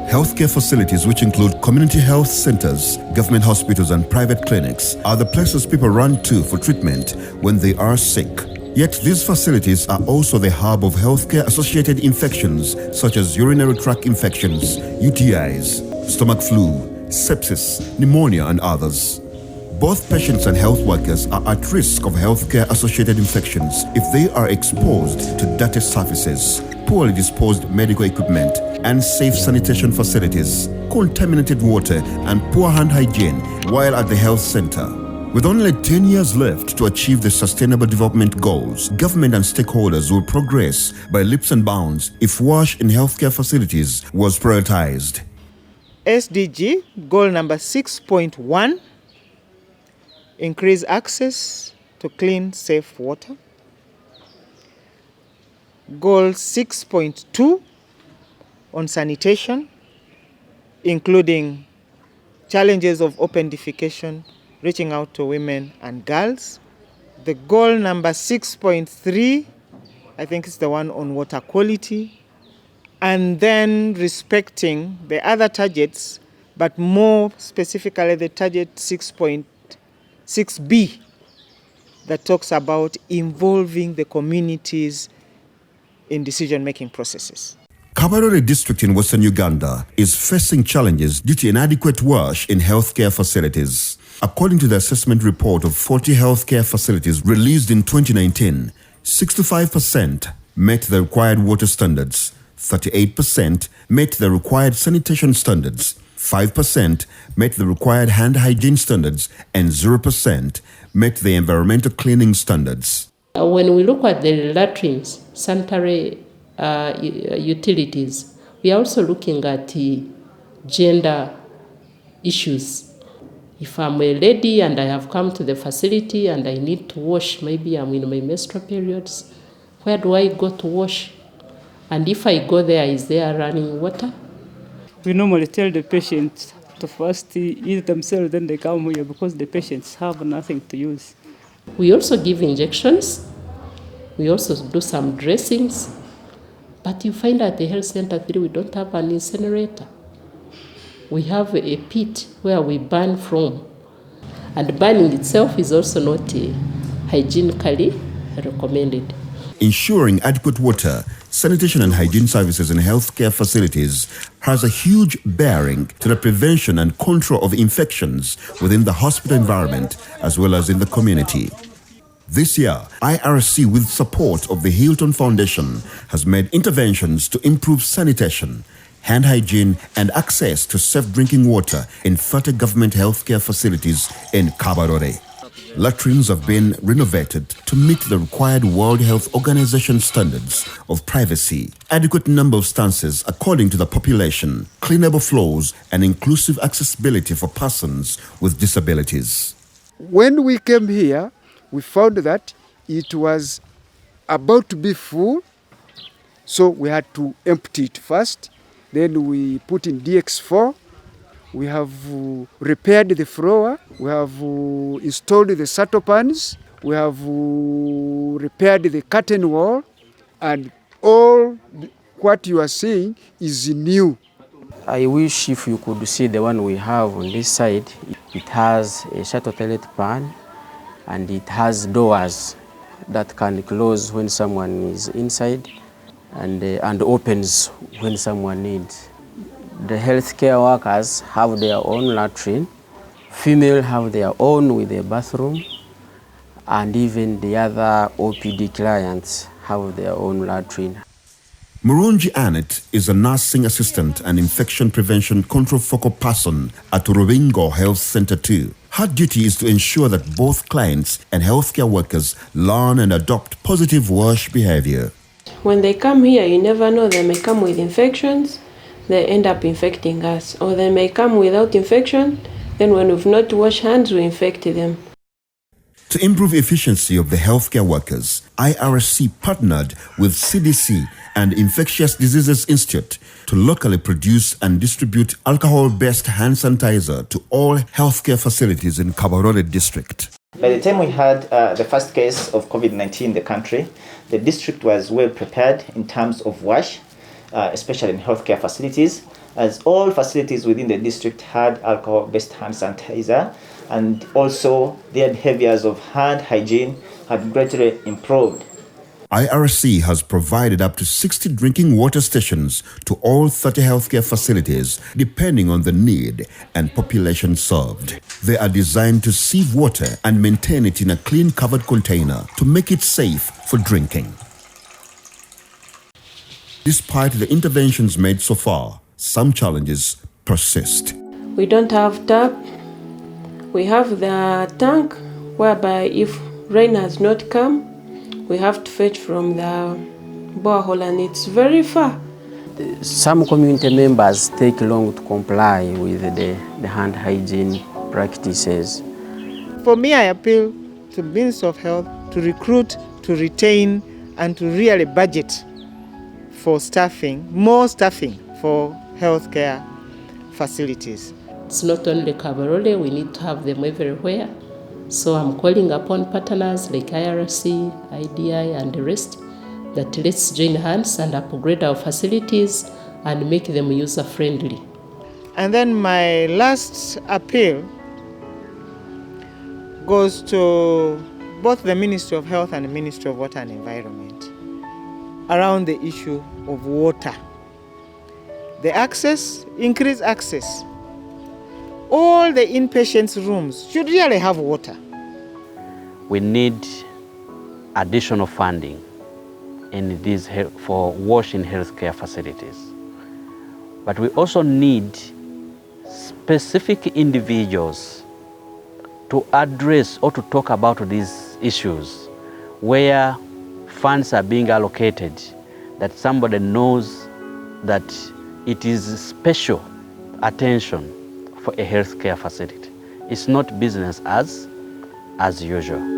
Healthcare facilities, which include community health centers, government hospitals, and private clinics, are the places people run to for treatment when they are sick. Yet these facilities are also the hub of healthcare-associated infections such as urinary tract infections, UTIs, stomach flu, sepsis, pneumonia, and others. Both patients and health workers are at risk of healthcare-associated infections if they are exposed to dirty surfaces, poorly disposed medical equipment, unsafe sanitation facilities, contaminated water, and poor hand hygiene while at the health center. With only 10 years left to achieve the Sustainable Development Goals, government and stakeholders will progress by leaps and bounds if WASH in healthcare facilities was prioritized. SDG, goal number 6.1, increase access to clean, safe water. Goal 6.2 on sanitation, including challenges of open defecation, reaching out to women and girls. The goal number 6.3, I think is the one on water quality. And then respecting the other targets, but more specifically the target 6.6b that talks about involving the communities in decision-making processes. Kabarole district in western Uganda is facing challenges due to inadequate WASH in healthcare facilities. According to the assessment report of 40 healthcare facilities released in 2019, 65% met the required water standards, 38% met the required sanitation standards, 5% met the required hand hygiene standards, and 0% met the environmental cleaning standards. When we look at the latrines, sanitary utilities, we are also looking at gender issues. If I'm a lady and I have come to the facility and I need to wash, maybe I'm in my menstrual periods, where do I go to wash? And if I go there, is there running water? We normally tell the patients to first eat themselves, then they come here because the patients have nothing to use. We also give injections. We also do some dressings. But you find at the health center 3, we don't have an incinerator. We have a pit where we burn from. And burning itself is also not hygienically recommended. Ensuring adequate water, sanitation and hygiene services in healthcare facilities has a huge bearing to the prevention and control of infections within the hospital environment as well as in the community. This year, IRC, with support of the Hilton Foundation, has made interventions to improve sanitation, hand hygiene, and access to safe drinking water in 30 government healthcare facilities in Cabarole. Latrines have been renovated to meet the required World Health Organization standards of privacy, adequate number of stances according to the population, cleanable floors, and inclusive accessibility for persons with disabilities. When we came here, we found that it was about to be full, so we had to empty it first. Then we put in DX4. We have repaired the floor. We have installed the saddle pans. We have repaired the curtain wall. And all what you are seeing is new. I wish if you could see the one we have on this side. It has a shuttle toilet pan and it has doors that can close when someone is inside and opens when someone needs. The healthcare workers have their own latrine, female have their own with a bathroom, and even the other OPD clients have their own latrine. Murungi Annette is a nursing assistant and infection prevention control focal person at Rubingo Health Center 2. Her duty is to ensure that both clients and healthcare workers learn and adopt positive WASH behavior. When they come here, you never know, they may come with infections, they end up infecting us. Or they may come without infection, then when we've not washed hands, we infect them. To improve efficiency of the healthcare workers, IRC partnered with CDC and Infectious Diseases Institute to locally produce and distribute alcohol-based hand sanitizer to all healthcare facilities in Kabarole district. By the time we had the first case of COVID-19 in the country, the district was well prepared in terms of WASH, especially in healthcare facilities. as all facilities within the district had alcohol-based hand sanitizer, and also their behaviors of hand hygiene had greatly improved. IRC has provided up to 60 drinking water stations to all 30 healthcare facilities, depending on the need and population served. They are designed to sieve water and maintain it in a clean covered container to make it safe for drinking. Despite the interventions made so far, some challenges persist. We don't have tap. We have the tank, whereby if rain has not come, we have to fetch from the borehole, and it's very far. Some community members take long to comply with the hand hygiene practices. For me, I appeal to Ministry of Health to recruit, to retain, and to really budget for staffing, more staffing for healthcare facilities. It's not only Cabarole, we need to have them everywhere. So I'm calling upon partners like IRC, IDI, and the rest that let's join hands and upgrade our facilities and make them user-friendly. And then my last appeal goes to both the Ministry of Health and the Ministry of Water and Environment around the issue of water. The access, increased access. All the inpatients' rooms should really have water. We need additional funding in these for washing healthcare facilities. But we also need specific individuals to address or to talk about these issues where funds are being allocated, that somebody knows that it is special attention for a healthcare facility. It's not business as usual.